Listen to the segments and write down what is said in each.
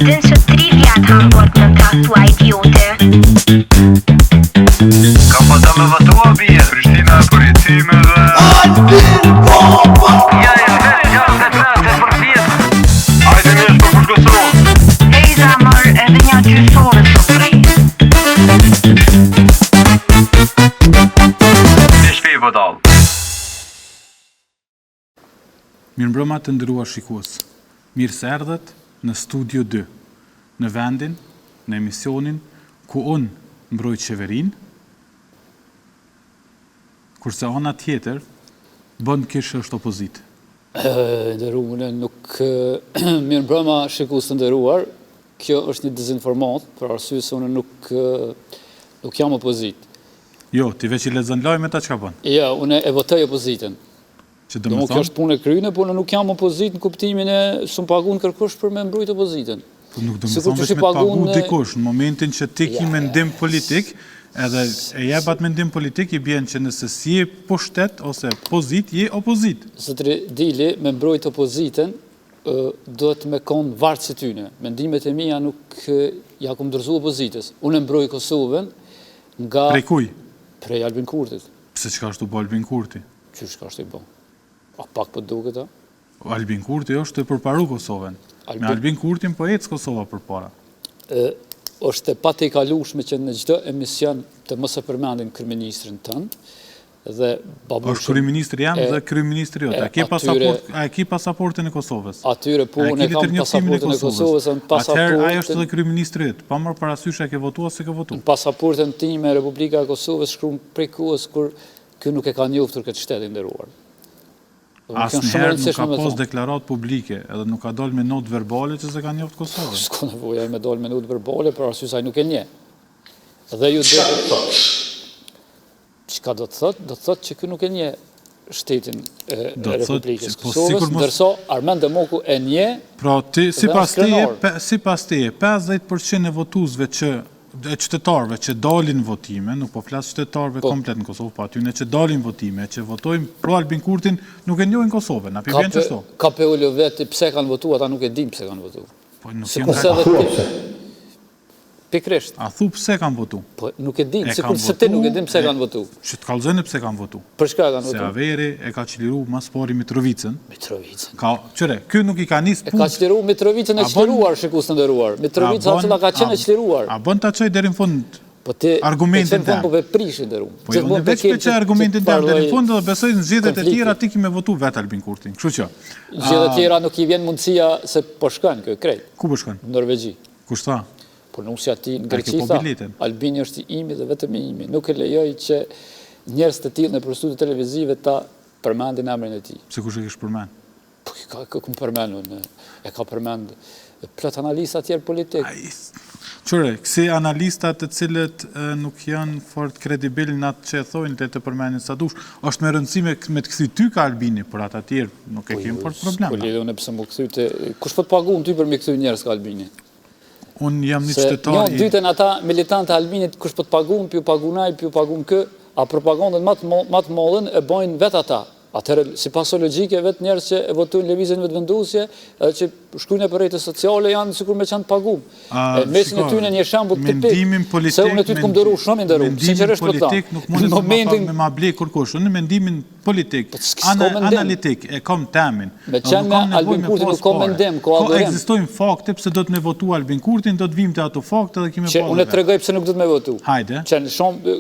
din që 3 vjet hambot në kasua idiote. Ka pa ta me vatua bje Prishtina e përjetime dhe Albin Papa! Ja, vetë të trase për vjet Ajde nesh për Kosovë Hej zamër edhe një gjysore surprizë. Në shpi po dal Mirëmbrëma të nderuar shikues. Mirë se erdhët në Studio 2, në vendin, në emisionin ku unë mbroj qeverin, kurse ana tjetër bën kishë është opozit. Nderuar, nuk mirëmbrëma shikues të nderuar. Kjo është një dezinformat, për arsye se unë nuk jam opozit. Jo, ti veç i lexon lajmet ta çka bën. Ja, unë e votoj opozitën. Që Do më kjo është punë e kryne, por unë nuk jam opozit në kuptimin e s'm paguën kërkush për me mbrojt opozitën. Po nuk do të thonë vetëm të pagu dikush, në momentin që ti ke mendim politik, edhe e jep atë mendim politik, i bjen që nëse si je pushtet ose pozit, je opozit. Zotri Dili, me mbrojt opozitën, do të me konë vartë se tyne. Mendimet e mia nuk ja kom dërzu opozitës. Unë e mbroj Kosovën nga... Prej kuj? Prej Albin Kurtit. Pse çka është u bë Albin Kurti? Qysh ka është i bo? A pak po duket a? Albin Kurti është të përparu Kosovën. Me Albin Kurtin po ecë Kosova përpara. Është e pa të i kalushme që në çdo emision të mos e përmendin kryeministrin tënd dhe babushën. Është kryeministri jam dhe kryeministri jot. A ke pasaportën e Kosovës? Atyre po unë kam pasaportën e Kosovës, në pasaportën. Atëherë ai është edhe kryeministri jot, pa marrë parasysh a ke votuar se ke votuar. Në pasaportën time e Republika e Kosovës shkruan prej kohës kur ky nuk e ka njoftur këtë shtet i nderuar. Asnjëherë nuk ka pas deklarat publike, edhe nuk ka dalë me notë verbale që se ka njoftë Kosovën. S'ka nevoja me dalë me notë verbale, për arsye se ai nuk e njeh. Dhe ju do të thotë. Çka do të thotë? Do të thotë që ky nuk e njeh shtetin e Republikës Kosovës, ndërsa Armand Demoku e njeh. Pra ti sipas teje 50% e votuesve e qytetarëve që dalin votime, nuk po flas qytetarëve komplet në Kosovë, po atyne që dalin votime, që votojnë pro Albin Kurtin, nuk e njohin Kosovën, a pi vjen çështo? KPU vetë pse kanë votuar, ata nuk e din pse kanë votuar. Po nuk janë pikrisht. A thu pse kanë votuar? Po nuk e din, sikur se ti nuk e din pse kanë votuar. Që të kallëzojnë pse kanë votuar. Për çka kanë votuar? Se Averi e ka çliru mas pari Mitrovicën. Mitrovicën. Ky nuk i ka nis punë. E ka çliru Mitrovicën e çliruar, shikues të nderuar. Mitrovica cila ka qenë e çliruar. A bën ta çoj deri në fund? Po ti argumentin tim. Po veprish nderuar. Po unë veç për argumentin tim deri në fund dhe besoj në zgjedhjet e tjera ti me votu vet Albin Kurtin. Kështu që zgjedhjet e tjera nuk i vjen mundësia se po shkon kë krejt. Ku po shkon? Në Norvegji. Kush tha? Po nusja ti në Greqi tha, Albini është i imi dhe vetëm i imi. Nuk e lejoj që njerëz të tillë në studio televizive ta përmendin emrin e tij. Pse kush e kish përmend? Po ka përmendur, e ka përmend plot analistë tjerë politik. Qëre, kësi analistat të cilët nuk janë fort kredibil në atë që e thojnë të përmenin sa dush, është me rëndësi me të këthi ty ka Albini, për ata tjerë nuk e kemë fort problem. Po lidhe unë pëse më këthy të... Kush po të pagun ty për me këthy njerës ka Albini? Unë jam një qytetar... Se një dytën ata militantë Albinit, kush po të pagun, pju pagunaj, pju pagun kë, a propagandën matë mollën e bojnë vetë ata. Atëherë, si paso logjike, vetë njerës që e votojnë lëvizjen vetë vendusje, që shkrujnë për rejtë sociale, janë sikur me qanë pagum. Mesin e tyne një shambull tipik, se unë e ty të këmë dëru, shumë i ndëru, sinqerisht për ta. Mendimin politik nuk mundet me ma blej kërkush, unë mendimin politik, analitik, e kom temin. Me qenë me Albin Kurtin nuk kom mendim, ko adhurem. Ekzistojnë fakte pëse do të me votu Albin Kurtin, do të vim të ato fakte dhe kime që unë e tregoj pëse nuk do të me votu. Hajde.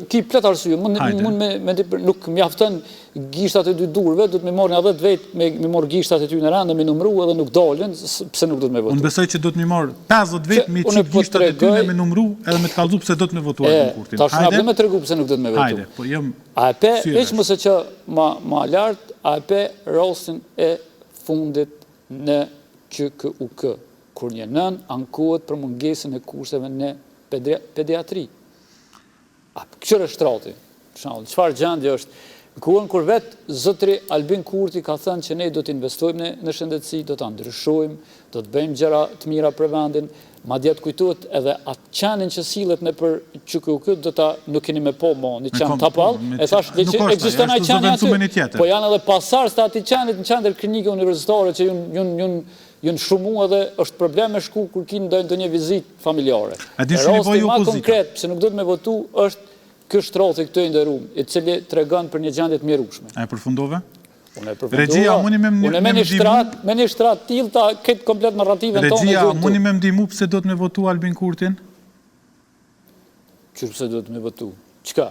Ki plot arsye, nuk mjaftën gishtat e dy durve, do të me marrë nga 10 vetë, me marrë gishtat e ty në randë, me numru edhe nuk dalën, pëse nuk do të me votu. Unë besoj që do të me marrë 50 vetë, me qip gishtat e ty në me numru, edhe me të kalzu pëse do të me votu Albin Kurtin. Ta shuna dhe me tregu pëse nuk do të me votu. Hajde, po jem... AEP, eqë mëse që ma lartë, AEP rastin e fundit në QKUK, kur një nën ankohet për mungesën e kurseve në pediatri. Qërë është trati? Qëfar gjendje është? Në kuën kur vetë zotri Albin Kurti ka thënë që ne do të investojmë në shëndetësi, do të ndryshojmë, do të bëjmë gjëra të mira për vendin, ma djetë kujtuat edhe atë qenin që sillet në për QKUK, do ta nuk keni me po mo, një qenë tapal, e thash, dhe që egziston ai qeni aty, po janë edhe pasarës të ati qenit në qendër klinike universitare që jënë shumu edhe është problem me shku kur kinë ndonjë një vizit familjare. Rosti ma konkret, pëse nuk do të me votu, është kështë rothi këtë ndërum, i cili të regon për një gjendje të mjerushme. A e përfundove? Regjia, unë me një shtrat t'il ta këtë komplet narrative në tonë. Regjia, mundi me mdimu pëse do të me votu Albin Kurtin? Qërë pëse do të me votu? Qka?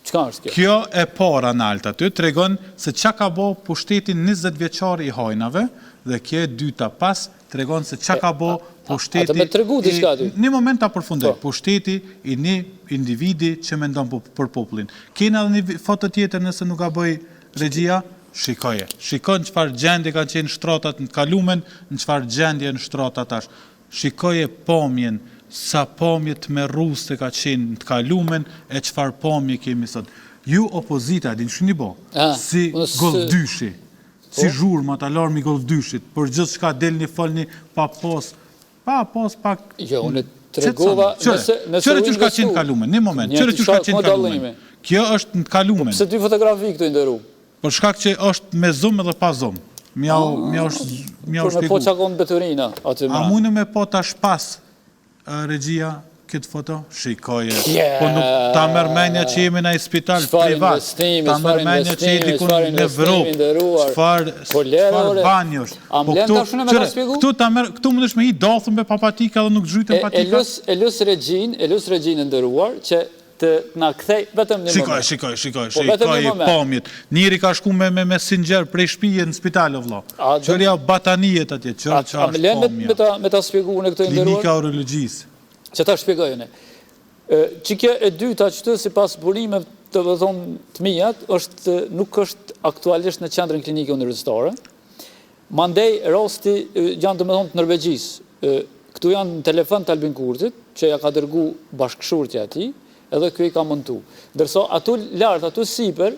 Qka është kjo? Kjo e para në alta të tregon se qa ka bo pushtetin 20 vjeqar i hajnave, dhe kjo e dyta pas tregon se qa ka bo pushteti... A të me tregu t'i shka ty? Një moment ta përfundoj, pushteti i një individi që me ndonë për popullin. Kena dhe një foto tjetër nëse nuk ka bëj regjia, shikoje. Shikon në qëfar gjendje ka qenë shtratat në kalumen, në qëfar gjendje në shtratat tash. Shikoje pomjen, sa pomje të merrus të ka qenë në kalumen, e qëfar pomje kemi sot. Ju opozita, din shumë një bo, si golfdyshi, si zhurma të alarmi golfdyshit, për gjithë shka del një fol një pa pos pak... Jo, unë të regova Qëre që shka qenë në kalumen, një moment, qëre që shka qenë në kalumen. Kjo është në kalumen. Pse ty fotografi këtu i ndëru? Për shkak që është me zoom edhe pa zoom. Mja është shpiku. Për me po qakon beturina. A mune me po tash pas regjia këtë foto? Shikoje. Po nuk ta mërmenja që jemi në i spital privat. Ta mërmenja që jemi në Evropë. Qfar banjosh. A më lënë ta shune me ta shpiku? Këtu më nëshme i dathëm be papatika dhe nuk gjyjtën patika. E lus regjinë ndëruar që të nga kthej vetëm një moment. Shikoj, pomjet. Njëri ka shku me sinxer prej shpije në spital, o vla. Qërja batanijet atje, qërë që është pomja. A më len me ta spjegu në këtë ndëruar? Klinika urologjisë. Që ta shpjegojene. Që kjo e dyta qëtë, si pas burime të vëthon të mijat, nuk është aktualisht në qendrën klinike universitare. Mandej, rosti janë të me thonë të Norvegjisë. Këtu janë në telefon të Albin Kurtit, që ja ka dërgu bashkëshurtja ati, edhe kjo i ka montu. Dërso, atu lartë, atu siper,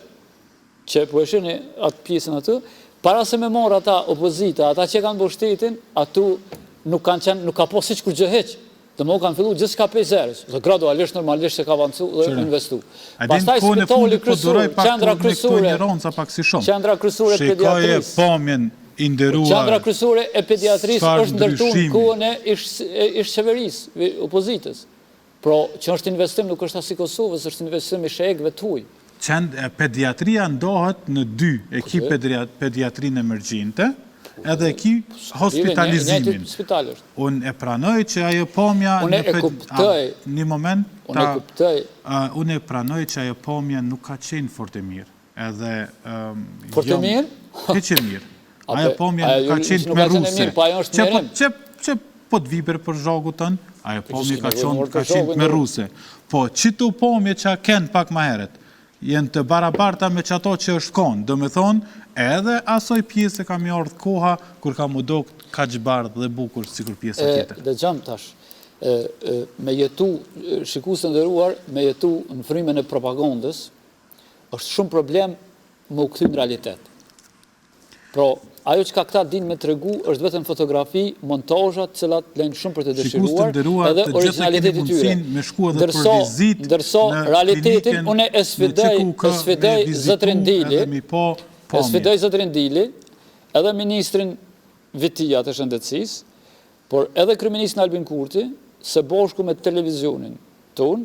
që po e shini atë pjesën atu, para se me morë ata opozita, ata që kanë bështetin, atu nuk ka po si që kur gjëheq, dhe më kanë fillu gjithë s'ka 5-0, dhe gradualisht, normalisht se ka avancu dhe investu. Pastaj spitali kryesor, qendra kryesore pediatrisë, qendra kryesore e pediatrisë është ndërtu në kohën e ish qeverisë, opozitës. Pro, që është investim nuk është asi Kosovës, është investim i shegëve të huj. Pediatria ndohet në dy, e ki pediatrinë emergjinte, edhe e ki hospitalizimin. Unë e pranoj që ajo pomja... Unë e kuptoj. Një moment, unë e pranoj që ajo pomja nuk ka qenë fort e mirë. Edhe... Fort e mirë? Ke që mirë. Ajo pomja nuk ka qenë të meruse. Që po të viber për zhogu tënë, ajo pomje ka qenë me ruse. Po, qitu pomje që a kenë pak ma heret, jenë të barabarta me që ato që është konë, do me thonë, edhe asoj pjesë ka mi ardhë koha, kur ka mu do ka gjbardh dhe bukur, si kur pjesë tjetër. Dhe gjamë tash, me jetu, shikusë të ndëruar, me jetu në frymën e propagandës, është shumë problem më u këthy në realitet. Pro, ajo që ka këta din me të regu është vetëm fotografi, montajat, cilat lejnë shumë për të dëshiruar, edhe originalitetit tyre. Dërso, realitetin, une e sfidej Zëtrin Dili, edhe Ministrin Vitia të Shëndetësisë, por edhe Kryeministin Albin Kurti, se bashku me televizionin tonë,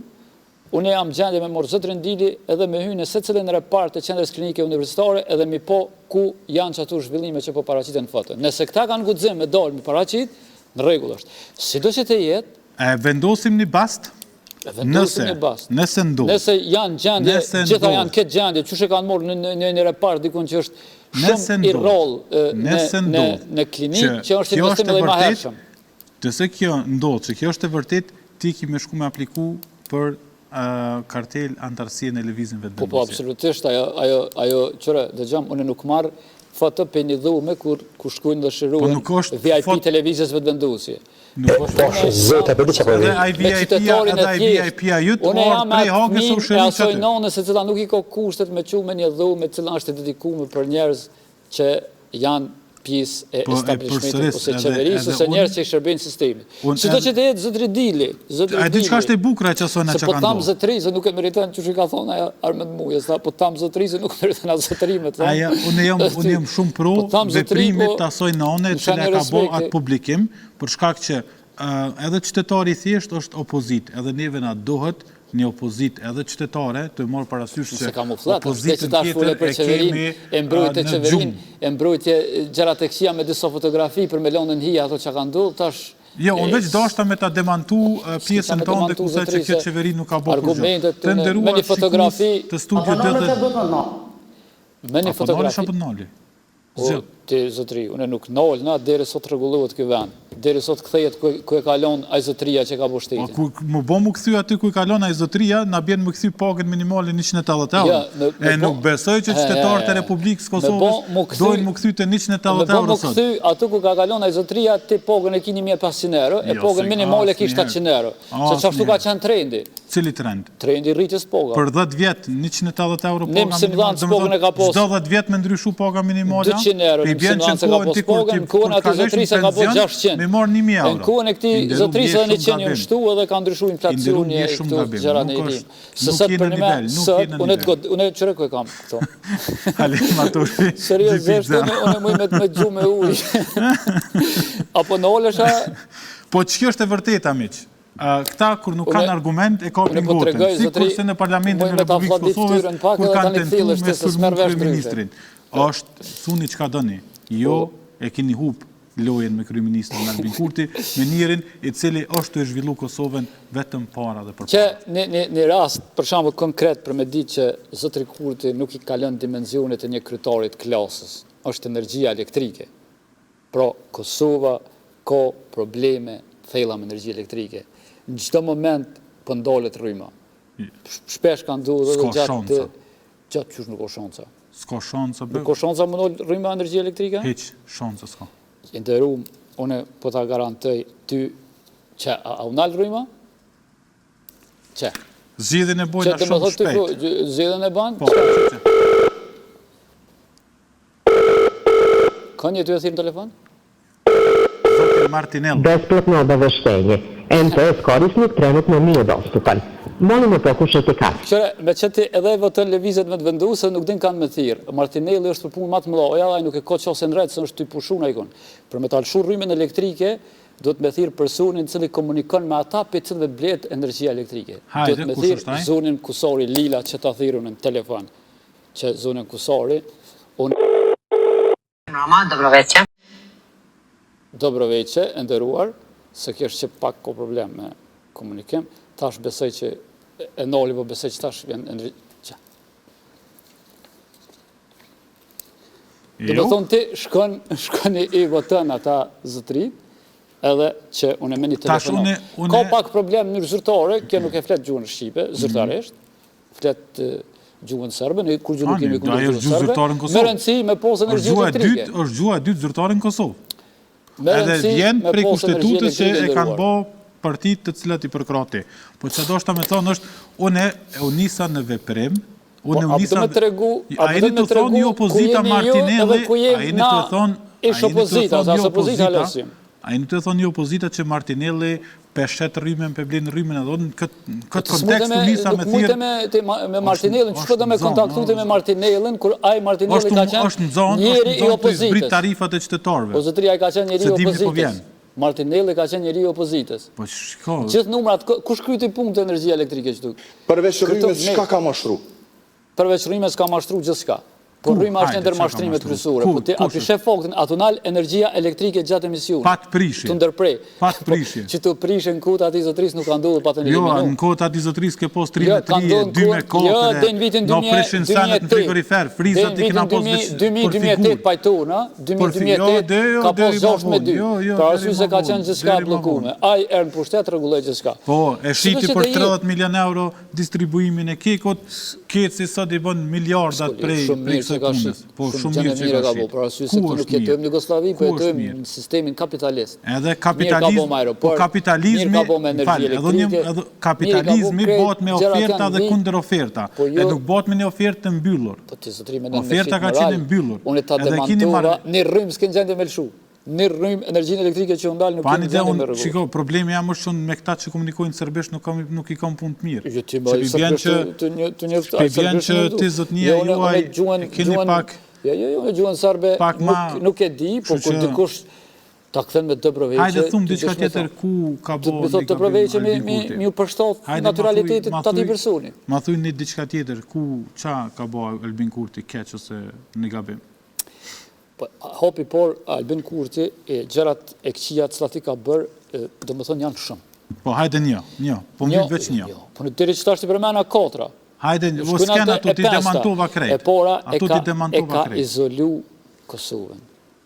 unë jam gjendje me morë Zëtrin Dili edhe me hynë se cilin repart të qendrës klinike universitare edhe mi po ku janë që atu zhvillime që po paraqiten në foto. Nëse këta kanë gudzim me dalë mi paraqit, në regull është. Si do që të jetë... E vendosim një bast? Nëse ndodhë. Nëse janë gjendje, gjitha janë këtë gjendje, që që kanë morë në një repart dikun që është shumë i rol në klinik, që është investim edhe i mahershëm. Nëse kjo ndodhë, që kjo është e vërtet, ti ki me shku me apliku për kartel antarësie në lëvizimve të vendosje. Po, absolutisht, ajo qëre, dhe gjamë, unë nuk marë foto për një dhume kur shkujnë dhe shiruen VIP televizjesve të vendosje. Zota, për di që përdi. Edhe VIP-a jutë orë prej hake së u shërinë e asoj none se cila nuk i ko kushtet me qume një dhume, cila është dedikume për njerëz që janë pjesë e establishmentit ose qeverisë ose njerëz që shërbejnë sistemit. Çdo që të jetë zotri Dili, A di çka është e bukur që sona çka Po tam kanë. zotri se nuk e meriton çuçi ka thonë ajo Armend Muja, sa po tam zotri se nuk meriton as zotrimet. Aja, unë jam shumë pro veprimit të asoj none që ne ka bo atë publikim, për shkak që edhe qytetari i thjesht është opozit, edhe neve na dohet një opozit edhe qytetare të morë parasysh që opozitën tjetër e kemi në gjumë. E mbrojtje gjërat e këqija me disa fotografi për me lëndën hija ato që ka ndodhur, tash Jo, unë veç dashta me ta demantu pjesën tonë dhe kusaj që këtë qeveri nuk ka bo kur gjë. Argumentet Të me nderuar një fotografi të studio dhe... Me një fotografi. Apo nali. O, ti zotri, unë nuk nolna deri sot rregullohet ky vend. Deri sot kthehet ku e kalon ai zotria që ka bërë shtetin. Ku më bë mu kthy aty ku i kalon ai zotria, na bën më kthy pagën minimale 180 euro. E nuk besoj që qytetarët e Republikës Kosovës dojnë më kthy të 180 euro sot. Më kthy aty ku ka kalon ai zotria, ti pagën e keni 1500 euro, e pagën minimale ki 700 euro. Se çashtu ka qenë trendi. Cili trend? Trendi rritjes pagës. Për 10 vjet 180 euro paga minimale. Pagën e ka pas. Çdo 10 vjet më ndryshu paga minimale. 200 euro. I bën që në kohën aty zotrisë ka bërë 600. Me marr 1000 euro. Në kohën e këtij zotrisë edhe 100 janë shtu edhe ka ndryshuar inflacioni këto gjëra në jetim. Se sot për një sot unë çfarë ku e kam këto. Halim ato. Seriozisht unë më me gjumë ujë. Apo nolesha. Po ç'kjo është e vërteta miq? Këta kur nuk kanë argument e kapin gotën. Sikurse në Parlamentin e Republikës Kosovës kur kanë tentuar me sulmuar kryeministrin. Është thuni çka doni. Jo e keni hub lojën me kryeministrin Albin Kurti, mënyrën i cili është të zhvillu Kosovën vetëm para dhe për para. Që në rast, për shembull konkret për me ditë që zotri Kurti nuk i ka lënë dimensionet e një kryetarit klasës, është energjia elektrike. Pra Kosova ka probleme thella me energji elektrike. Në çdo moment po ndalet rryma. Shpesh kanë ndodhur edhe gjatë çush nuk ka shanca. S'ka shanca bë. Nuk ka shanca më ndal rryma energji elektrike? Hiç shanca s'ka. Nderuam, unë po ta garantoj ty që a unal rryma? Që? Zgjedhjen e bojnë shumë shpejt. Zgjedhjen e bën? Po. Ka një ty e thirr në telefon? Zoti Martinelli. Bezplatno obaveštenje. MTS korisnik trenutno nije dostupan. Molimo pokušajte kasnije. Me që ti edhe votën lëvizet me të venduse, nuk din kanë me thirë. Martinelli është për punë matë mëllo, ja nuk e ka qasë në rejtë, se është të i pushun a ikon. Për me të alëshur rrymen elektrike, do të me thirë personin cili komunikon me ata për cilëve bletë energjia elektrike. Do të me thirë zonin Kusari Lila që ta thirën në telefon. Që zonin Kusari, Dobroveče. Dobroveče, nderuar, se kështë që pak ko problem me komunikim, tash besoj që e noli, po besoj që tash vjen që. Dhe me thonë ti, shkon i votën ata zëtrit, edhe që unë e meni telefonon. Ka pak problem në zyrtare, kjo nuk e flet gjuhën shqipe, zyrtaresht, flet gjuhën sërbe, kur gjuhë nuk kemi gjuhën sërbe, me rëndësi me posë energji elektrike. është gjuhë e dytë zyrtare në Kosovë. Edhe vjen prej kushtetutës që e kanë bo partitë të cilat i përkrati. Po që do shta me thonë është, unë e nisa në veprim, unë e nisa... A e një të thonë një opozita Martinelli, a e një të thonë një opozita që Martinelli peshet rrymen, pe blenë rrymen edhe në këtë kontekst të nisa me thirë... Me Martinellin, që shpëtë me kontaktute me Martinellin, kur aj Martinelli ka qenë njeri i opozitës. Zbrit tarifat e qytetarëve. O zëtëria ka qenë njeri i opozitës. Martinelli ka qenë njeri i opozitës. Po shko... Gjithë numrat, kush kryti punë të energjia elektrike që tuk? Përveç rrymes, shka ka mashtru? Përveç rrymes ka mashtru gjithë shka. Po rryma është ndër mashtrimet kryesore. Po ti aty shef faktin, atunal energjia elektrike gjatë emisionit. Pat prishje. Të ndërprej. Pat prishje. Që të prishje në kohët ati zotris nuk ka ndodhur pa të eliminu. Jo, në kohët ati zotris ke pos 3 me 4, no prishin sanet në frigorifer, frizat i kena pos veç për figur. 2008 pajton, 2008 ka pos 6 me 2. Për arsye se ka qenë gjithçka bllokuar. Ai erë në pushtet rregulloi gjithçka. Po, e shiti për 30 milion euro distribuimin e kekut, keci sot i bën miliardat prej se ka punës, po shumë gjëne mirë që mire ka ka bo, shit. për arsye se Ku këtu është nuk jetojmë në Jugosllavi, po Ku është jetojmë mirë? në sistemin kapitalist. Edhe Po kapitalizmi, mirë ka bo me energji elektrike, kapitalizmi bëhet me oferta dhe kundër oferta, e nuk bëhet me një ofertë të mbyllur. Po të zotri me në Oferta ka qenë mbyllur. Unë ta Edhe keni demantova, një rrymë s'ken gjendje me lëshu. Një rrymë energjinë elektrike që ndalë nuk Pani keni dhe gjendje me unë, rregullu. shiko, problemi jam është shumë me këta që komunikojnë serbisht nuk i kam punë të mirë. Jo, ti bëj vjen që ti zotnia juaj keni pak Jo, gjuhën serbe nuk e di, po kur dikush ta kthen me Dobroveqe. Hajde thum diçka tjetër ku ka bë. Mi thot Dobroveqe mi u përshtat naturalitetit të atij personi. Ma thuj një diçka tjetër ku ça ka bë Albin Kurti keq ose në gabim. Hopi por Albin Kurti e gjërat e këqija të cilat i ka bërë, domethënë janë shumë. Po hajde një, po më veç një. Po në deri që tash ti përmend 4. Hajde, mos kanë ato ti demantova krejt. E pora e ka izolu Kosovën.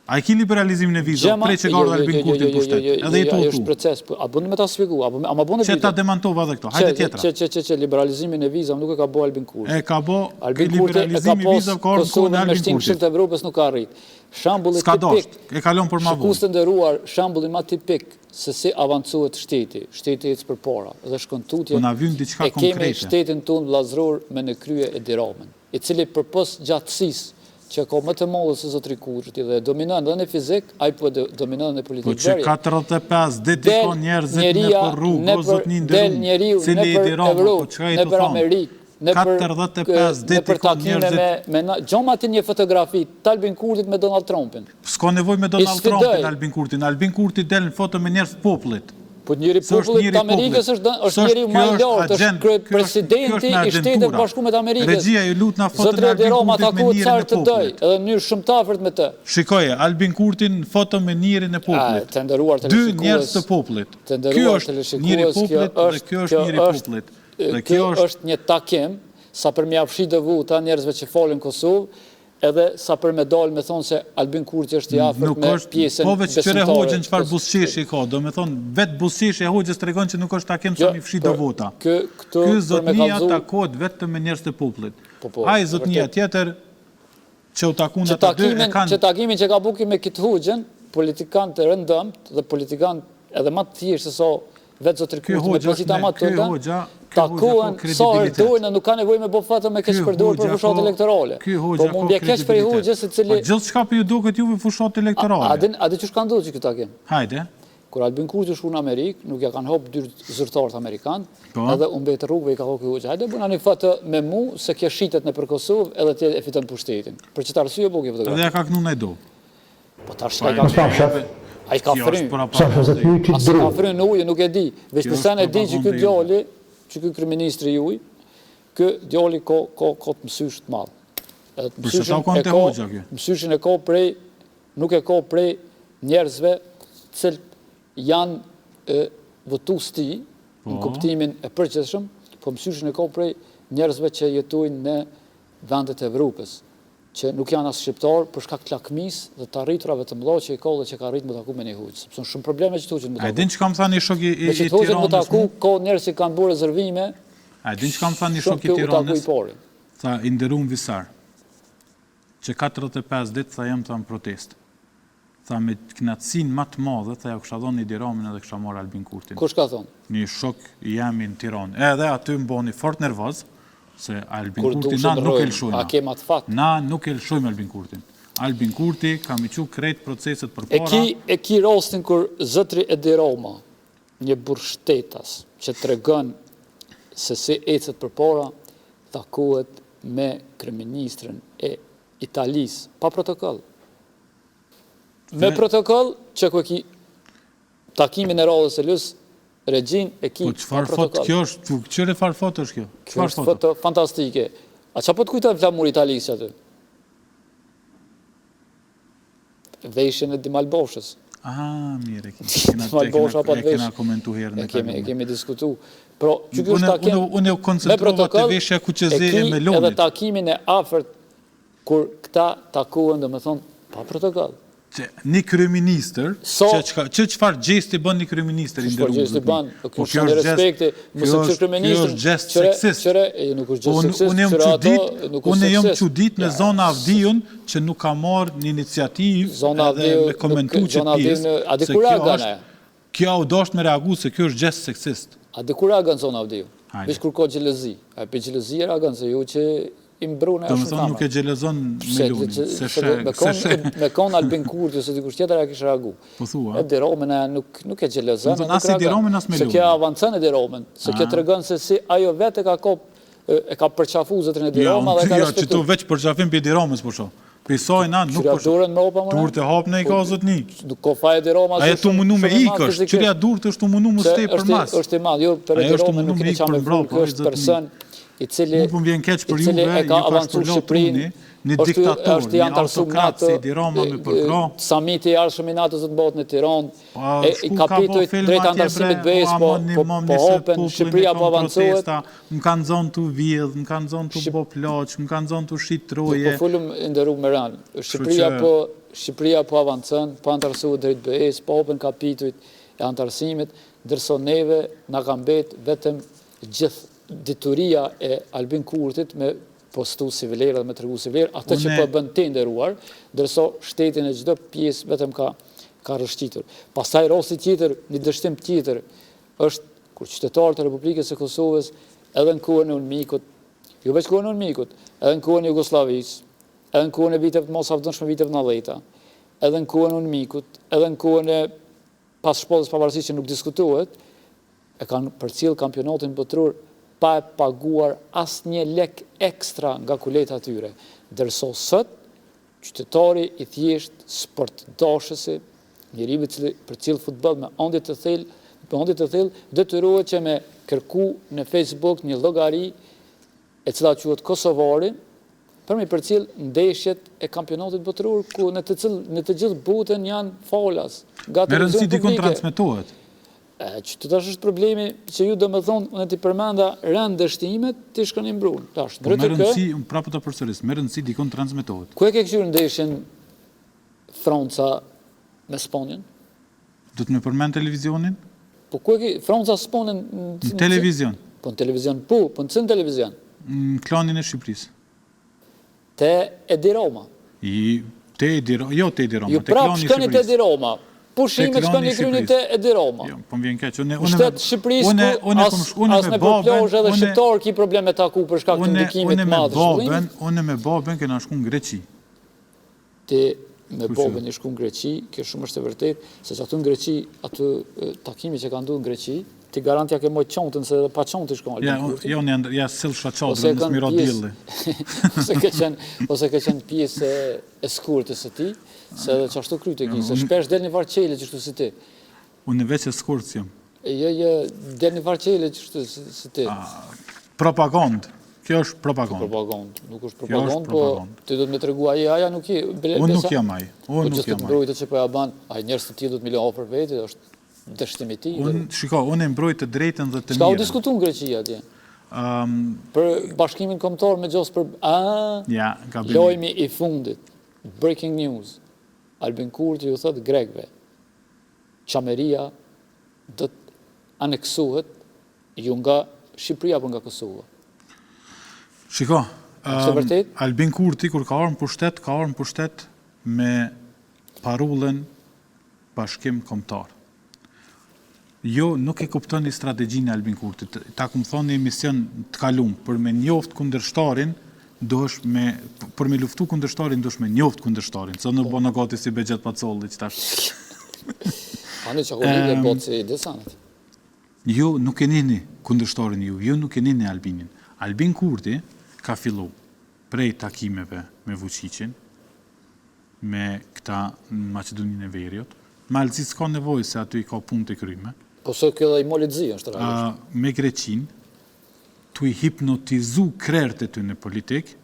A i ki liberalizimin e vizave, prej që ka ardhur Albin Kurti në pushtet, edhe i është proces, a bënë me ta sfigu, a ma bënë e Që ta demantova dhe këto, hajde tjetra. Që liberalizimin e vizave nuk e ka bo Albin Kurti. E ka bo, liberalizimi i vizave ka ardhur kohën e Albin Kurti. Kosovën me Evropës nuk ka arrit. Shambulli tipik, e kalon për ma vonë. Shikues të nderuar, shambulli ma tipik se si avancohet shteti ecë përpara dhe shkon tutje. E kemi shtetin tonë vllazëror me në krye e Diramën, i cili përpos gjatësisë që ka më të madhe se zotri Kurti dhe dominon edhe në fizik, ai po dominon në politikë. Po që 45 ditë ka njerëzit në për rrugë, o zotni ndërru, cili i Diramën, po që ka i të thonë? 45 ditë ka njerëzit. Gjoma ti një fotografi të Albin Kurtit me Donald Trumpin. S'ka nevoj me Donald Trumpin Albin Kurtin. Albin Kurti del në foto me njerëz popullit. Po njëri popullit të Amerikës është njëri më i lartë, është presidenti i Shtetit Bashkuar të Amerikës. Regjia ju lut na foto me Albin Kurtin me njerin e popullit. Edhe në mënyrë shumë të afërt me të. Shikoje, Albin Kurtin në foto me njerin e popullit. Të nderuar televizionist. Dy njerëz të popullit. Ky është njëri i popullit dhe ky është njëri i popullit. Kjo është një takim sa për mja fshi dëvu ta njerëzve që folin Kosovë, edhe sa për me dalë me thonë se Albin Kurti është i afërt me pjesën besimtare. Po veç qëre Hoxhën qëfar busqeshi ka, do me thonë, vetë busqeshi e Hoxhës të regon që nuk është takim sa mi fshi do vota. Ky zotnia takohet vetëm me njerëz të popullit. A i zotnia tjetër që u takun ata dy e kanë... Që takimin që ka buki me këtë Hoxhën, politikan të rëndëmt dhe politikan edhe ma të thjeshtë se so vetë zotri Kurti me pozita ma të rëndëmt, takuan sa ardojnë, nuk ka nevoj me bo fatë me keq përdojnë për fushat elektorale. Po mund bje keq për i Hoxhës i cili... Gjithë shka për ju duket juve fushat elektorale. A di që shka ndodhë që këtë takim? Hajde. Kur Albin Kurti shku në Amerikë, nuk ja kanë hopë dyrë zyrtarët Amerikanë, edhe unë bejtë rrugëve i ka hoki Hoxhë. Hajde, bëna një fatë me mu, se kje shitet në për Kosovë, edhe tje e fiton pushtetin. Për që të arsye bo kje fotografi. Edhe ja ka kënu në do. Po ta shka i ka frynë. Asë ka frynë në ujë, nuk e di. Veç nësen e di që këtë djali, që këtë kryeministri juj, këtë djali ka të mësysh të madhë. Mësyshin e ka prej, nuk e ka prej njerëzve cilë janë votu sti, në kuptimin e përgjithshëm, po mësyshin e ka prej njerëzve që jetojnë në vendet e Evropës, që nuk janë asë shqiptarë për shkak të lakmis dhe të arriturave të mëdha që i ka dhe që ka arritur më taku me një Hoxhë. Sepse shumë probleme që të Hoxhën më taku. A din që kam thani shok i Tiranës? Me që të Hoxhën më taku, ka njerëz që kanë bërë rezervime. A din që kam thani shok i Tiranës? Tha, i nderuam visar, që 45 ditë tha jam të në protest. Tha, me knatësin më të madhe, tha ja kësha dhonë një Diramin edhe kësha marrë Albin Kurtin. Kush ka thonë? Një shok i jemi në Tiranë. Edhe aty më boni fort nervoz, se Albin Kurti na nuk e lëshojnë. A kemat fat? Na nuk e lëshojmë Albin Kurtin. Albin Kurti ka mi qu krejt proceset për para. E ki rastin kur zëtri e Dirama, një burështetas, që të regën se si ecet për para, takohet me kryeministrin e Italis, pa protokoll. Me protokoll, që ku e ki takimin e radhës e lës, regjin e ki pa protokoll. Kjo është, qëre farë foto është kjo? Kjo është foto fantastike. A që po të kujtojnë flamur Italis që aty? Veshjen e Dimalboshës. Mire, e kena komentu herë në kalume. E kemi diskutu. Pro, që kjo është takim unë e koncentrova të veshja Kuqezi e Melonit. Edhe takimin e afërt, kur këta takuën, dhe me thonë, pa protokoll. një kryeministër, që çfarë gjesti bën një kryeministër i nderuar? Çfarë gjesti bën? Kjo është respekti, mos e kështë kryeministër. Kjo është gjest seksist. Nuk është gjest seksist. Unë jam çudit me zona Avdiun që nuk ka marrë një iniciativë edhe me komentu që pjesë. Kjo u dosht me reagu se kjo është gjest seksist. A dhe kur reagan zona Avdiu? Vesh kur ka gjelezi. A pe gjelezi e reagan se ju që i mbrune është në kamerë. Nuk e gjelezon me lunin. Me kon Albin Kurti, ose dikush tjetër e kishë reagu. Po thua. E Diromen nuk e gjelezon. As i Diromen as me lunin. Se kja avancën e Diromen. Se kja të regon se si ajo vetë e ka përqafu zëtrin e Diroma dhe ka respektu. Ja, që tu veç përqafim për Diromës, po sho. Pisoj na, nuk po durën më opa më. Durët e hap në i ka zotni. Nuk ka faje Diroma. Aja tu munu me ikësh, qëria durët është tu munu më stej për mas. Është i madh, jo për Diroma nuk keni qamë vërë, kjo është person i cili e ka avancu Shqipërinë, një diktator, një autokrat si Diroma me përkro. Samiti i arshëm i NATO-s të botë në Tiranë, i kapitujt drejt antarësimit BE-s, po hopen, Shqipëria po avancohet. Më kanë zonë të vjedh, më kanë zonë të bo ploq, më kanë zonë të shqit troje. Po fullum ndëru më ranë. Shqipëria po avancën, po antarësuhet drejt BE-s, po hopen kapitujt e antarësimit, dërso neve nga kam bet vetëm gjithë dituria e Albin Kurtit me postu si vlerë dhe me tërgu si vlerë, atë që po bën të nderuar, dërso shtetin e çdo pjesë vetëm ka rëshqitur. Pastaj rosti tjetër, një dështim tjetër, është kur qytetarët e Republikës së Kosovës, edhe në kohën e Ulmikut, jo veç kohën e Ulmikut, edhe në kohën e Jugosllavisë, edhe në kohën e viteve të mosafdënshme, viteve 90, edhe në kohën e Ulmikut, edhe në kohën e pas shpallës pavarësisht që nuk diskutohet, e kanë përcjell kampionatin botror pa e paguar asë një lek ekstra nga kuleta tyre. Dërso sot, qytetari i thjesht sportdashësi, njeriu i për cilë futboll me ëndje të thellë, detyrohet që me kërku në Facebook një llogari e cila quhet Kosovari, për me përcjell ndeshjet e kampionatit botror, ku në të gjithë botën janë falas. Me rëndësi dikon transmetohet. Që tash është problemi që ju do me thonë, unë ti përmenda rënd dështimet, ti shkon i mbrun. Po me rëndësi, unë prapë të përsëris, me rëndësi dikon transmetohet. Ku e ke këshirë ndeshjen Franca me Spanjën? Do të me përmend televizionin? Po ku e ke Franca Spanjën? Në televizion. Po në televizion, po në cënë televizion? Në klanin e Shqipërisë. Te Ediroma? Jo te Ediroma. Jo prapë shkoni te Ediroma. Pushimet shkoni krynit e Ediroma. Jo, po më vjen keq. Shtetë Shqipërisë, as në për plazhe dhe shqiptarë ki probleme taku për shkak të ndikimit madhë shkullimit. Unë me babën kena shku në Greqi. Ti me babën i shku në Greqi, kjo shumë është e vërtet, se që aty në Greqi, aty takimi që ka ndu në Greqi, ti garantja ke moj qontën, se pa qontë i shkon. Jo, ja sill shaqadrë, në smiro dilli. Ose ke qenë pjesë e skurtës e ti, se edhe që ashtu kryt e ki, se shpesh del një varqele që shtu si ti. Unë veç e skurtës jam. Jo, del një varqele që shtu si ti. Propagandë. Kjo është propagandë. Nuk është propagandë, po ti do të me të regu aja nuk i... Unë nuk jam aj. Po që të mbrojtë që po ja ban, aj njerës të ti do të milion për veti, është dështimi ti. Shiko, unë e mbrojtë të drejtën dhe të mirën. Shka u diskutu në Greqia atje? Për bashkimin kombëtar me gjosë për... Lojmi i fundit. Breaking news. Albin Kurti ju thëtë Grekve. Qameria do të aneksuhet ju nga Shqipëria për nga Kosova. Shiko, Albin Kurti, kur ka orën pushtet me parullën bashkim kombëtar. Jo, nuk e kupton një strategjinë e Albin Kurti. Ta ku më thonë një emision të kalum, për me njoft kundërshtarin, për me luftu kundërshtarin, dosh me njoft kundërshtarin. So në bëna gati si Begjet Pacolli, që tash. Ani që akoni dhe botë si desanët. Jo, nuk e nini kundërshtarin ju, jo nuk e nini Albinin. Albin Kurti ka fillu prej takimeve me Vučićin, me këta në Macedonin e Veriut, me Alëzi s'ka nevojë se aty i ka punë të kryme. Po se kjo dhe i molit zi, është realisht. Me Greqin, tu i hipnotizu krerët e ty në politikë,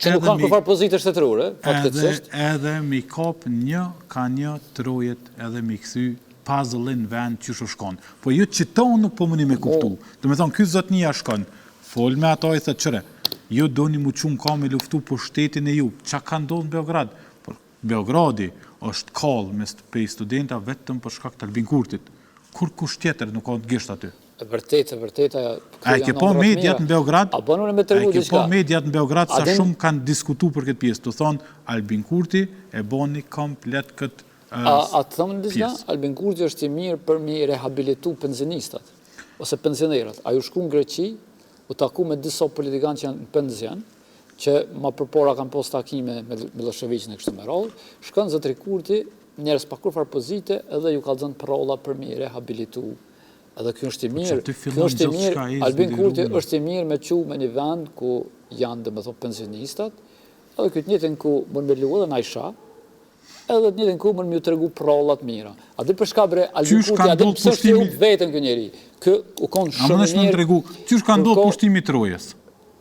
që nuk kanë përfar pozitë shtetërore, faktetësisht. Edhe mi kap një ka një trojet edhe mi këthy puzzle-in vend që shkon. Po ju qitonë nuk po mëni me kuptu. Do me thonë, ky zotnia shkon, fol me ato i thëtë qëre, ju do një muqumë ka me luftu për shtetin e ju, qa ka ndodhë në Beograd? Beogradi është kallë mes prej studenta vetëm për shkak të Albin Kurtit. Kur kush tjetër nuk ka të gisht aty. E vërteta. A ke po mediat në Beograd? A bënur me tregu diçka? A ke po mediat në Beograd sa shumë kanë diskutu për këtë pjesë. Të thonë, Albin Kurti e boni komplet këtë A të thëmë në diçka? Albin Kurti është i mirë për mi rehabilitu pensionistat, ose pensionerat. A ju shku në Greqi, u taku me disa politikanë që janë në penzion, që ma përpora kanë pos takime me Miloševićin e kështu me radhë, shkën Zotri Kurti, njerës pa kur farë pozite, edhe ju ka dhënë parolla për mi rehabilitu. Edhe kjo është i mirë, Albin Kurti është i mirë me që me një vend ku janë dhe me thonë pensionistat, edhe këtë njëtën ku mërë me lu edhe na isha, edhe të njëtën ku mërë me ju të regu parollat mira. A dhe përshka bre, Albin Kurti, a dhe pësë është ju vetën kë njeri, kë u konë shumë mirë. Qysh ka ndodhë pushtimi Trojës?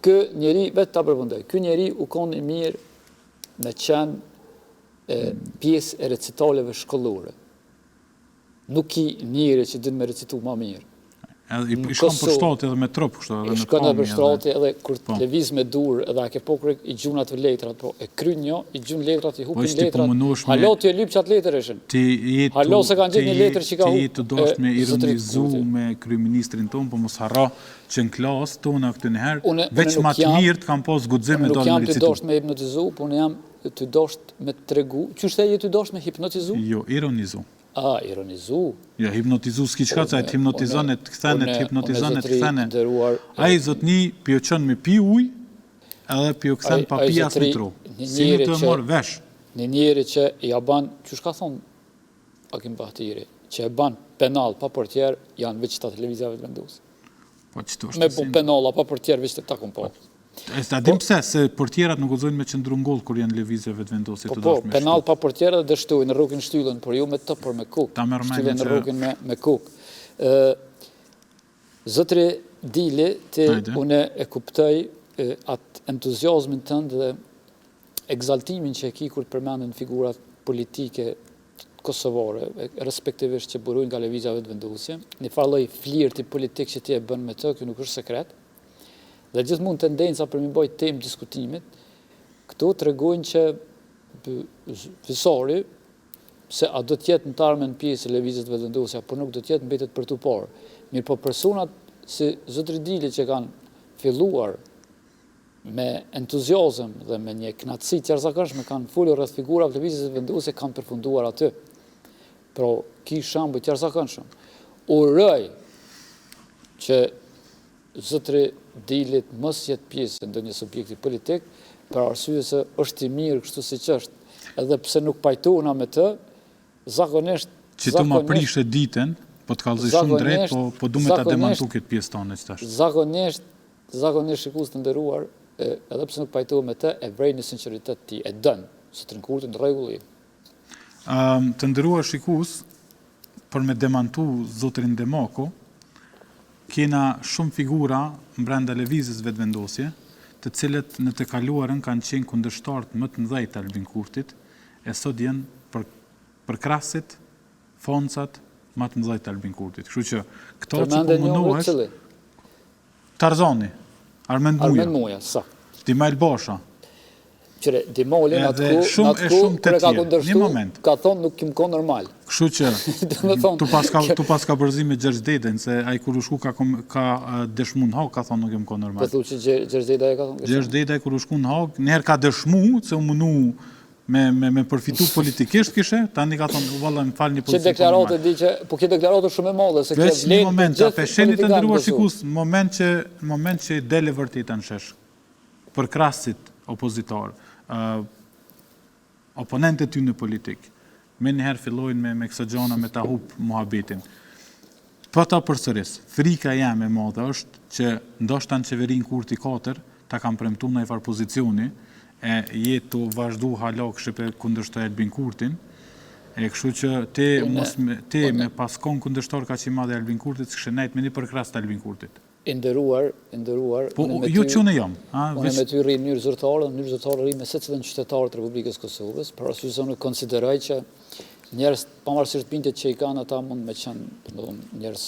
Kë njeri, vetë ta përfundoj, kë njeri u konë i mirë me qenë pjesë e recitaleve shkollore. Nuk i njëri që din me recitu ma mirë. I shkon për shtati edhe me trup, kështu edhe me i shkon edhe për shtati edhe kur të leviz me dur edhe a ke pokre i gjunat të letrat, po e kry një, i gjun letrat, i hupin letrat, halo të e lyp qatë letër eshen. Halo se kanë gjithë një letër që ka hup. Ti të dosht me ironizu me kryeministrin tonë, po mos harra që në klasë tonë këtë njëherë, veç ma të mirë të kam pas gudzim me dalë me recitu. Nuk jam të dosht me hipnotizu, po në jam të dosht me tregu. Qështë e të dosht me hipnotizu? Jo, ironizu. Ironizu? Ja, hipnotizu s'ki qka ca e të hipnotizonet, të këthenet, hipnotizonet, të këthenet. A i zotni pjo qënë me pi uj, edhe pjo këthen pa pi as me tru. Si në të morë vesh. Një njeri që i aban, që shka thonë, Akim Bahtiri, që e ban penal pa portjer, janë veç të televizjave të vendus. Me bu penala pa portjer, veç të takon po. E sta dim pse, se portjerat nuk uzojnë me qëndru ngollë kur janë levizjeve të vendosit. Po, penal pa portjerat dhe shtuj në rrugën shtyllën, por ju me të, por me kuk. Shtyllën në rrugën me kuk. Zotri Dili, une e kuptoj atë entuziasmin tëndë dhe egzaltimin që e ki kur përmendën figurat politike kosovare, respektivisht që burujnë nga levizjave të vendosje. Një farloj flirti politik që ti e bën me të, kjo nuk është sekret. Dhe gjithmonë tendenca për mi bojt temë diskutimit, këto të regojnë që visari, se a do tjetë në tarmen pjesë e levizit vendosja, por nuk do tjetë mbetet për të parë. Mirë po personat si Zotri Dili që kanë filluar me entuziazëm dhe me një knatësi të jashtëzakonshme kanë folur rreth figurave të levizit vendosje kanë përfunduar aty. Pra, ki shembull të jashtëzakonshëm. Uroj që Zotri Dilit mos jetë pjesë në një subjekti politik, për arsye se është i mirë kështu si që është, edhe pse nuk pajtohuna me të, zakonisht... Që të ma prishe ditën, po të kalzoj shumë drejt, po du me ta demantu këtë pjesë tonë që tashtë. Zakonisht shikus të ndëruar, edhe pse nuk pajtohu me të, e vrej në sinceritet ti, e dënë, se të Kurti në regulli. Të ndëruar shikus, për me demantu Zotrin Demako, kena shumë figura mbrenda levizisve të vendosje, të cilët në të kaluarën kanë qenë kundërshtarët më të mëdhej të Albin Kurtit, e sot jenë për krasit, foncat më të mëdhej të Albin Kurtit. Kështu që këto që po mundohesh, Tarzani, Armend Muja, Dimajl Basha, Qire, Dimoli në atë ku, kërë ka kundërshtu, ka thonë nuk kim ko normal. Kështu që, tu pas ka përzi me Gjergj Dedën, se a i kur u shku ka dëshmu në hak, ka thonë nuk kim ko normal. Pëthu që Gjergj Dedë e ka thonë? Gjergj Dedë e kur u shku në hak, njerë ka dëshmu, se u munu me përfitu politikisht kishe, tani ka thonë, valla më falë një pozicion. Që deklarate di që, po kjo deklarate shumë e madhe, se kjo vlenë gjithë moment që dele vërtita në shesh, për krasit opozitar, oponente ty në politik, me njëherë fillojnë me kësa gjona me ta hup muhabetin. Për ta përsëris, frika jam e madhe është që ndoshta në qeverin Kurti 4 ta kam premtu në i farë pozicioni, e jetë të vazhdu halak shqipe kundërshtoj Albin Kurtin, e kështu që te me paskon kundërshtor ka që i madhe Albin Kurtit, s'kështë nejt me një përkras të Albin Kurtit. Inderuar, po ju që në jam. Unë me ty rri në njërë zërtarë, në njërë zërtarë rri me secilën qytetarë të Republikës Kosovës, për arsye se unë konsideroj që njerës, pavarësisht bindet që i kanë, ata mund me qenë njerës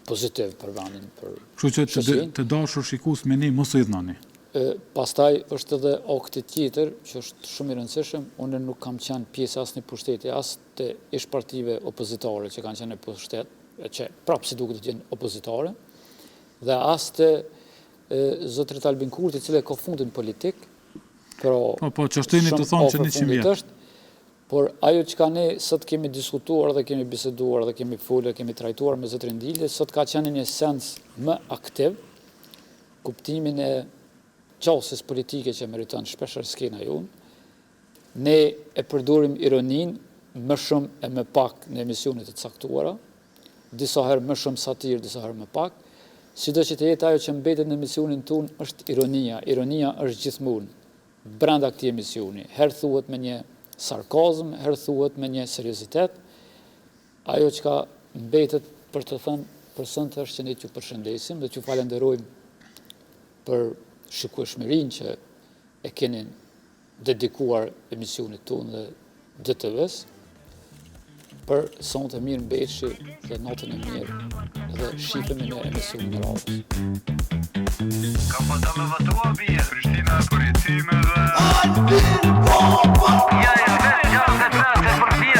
pozitiv për vendin, për kështu që të dashur shikus me ne, mos u idhnani. Pastaj është edhe akti tjetër, që është shumë i rëndësishëm, unë nuk kam qenë pjesë asë një pushteti, asë të ish partive opozitare që kanë qenë në pushtet, që prapë si duke të qenë opozitare, dhe asë të zotrit Albin Kurti, cilë e ka fundin politik, Po, qështini të thonë që 100 vjetë. Por ajo që ka ne sot kemi diskutuar dhe kemi biseduar dhe kemi folë, kemi trajtuar me zotrin Dilje, sot ka qenë një sens më aktiv, kuptimin e qasjes politike që meriton shpeshher skena jonë, ne e përdorim ironin më shumë e më pak në emisionet të caktuara, disa herë më shumë satirë, disa herë më pak, sido që të jetë ajo që mbetet në emisionin tonë është ironia. Ironia është gjithmonë brenda këtij emisioni. Herë thuhet me një sarkazm, herë thuhet me një seriozitet. Ajo që ka mbetet për të thënë për sëntë është që ne t'ju përshëndesim dhe t'ju falenderojmë për shikueshmërinë që e keni dedikuar emisionit tonë dhe DTV-s, për sonte të mirë mbeshi dhe natën e mirë dhe shifemi në emisionin e radhës. Ka pata me vatua bje, Prishtina për jetime dhe... Ja, vetë 63%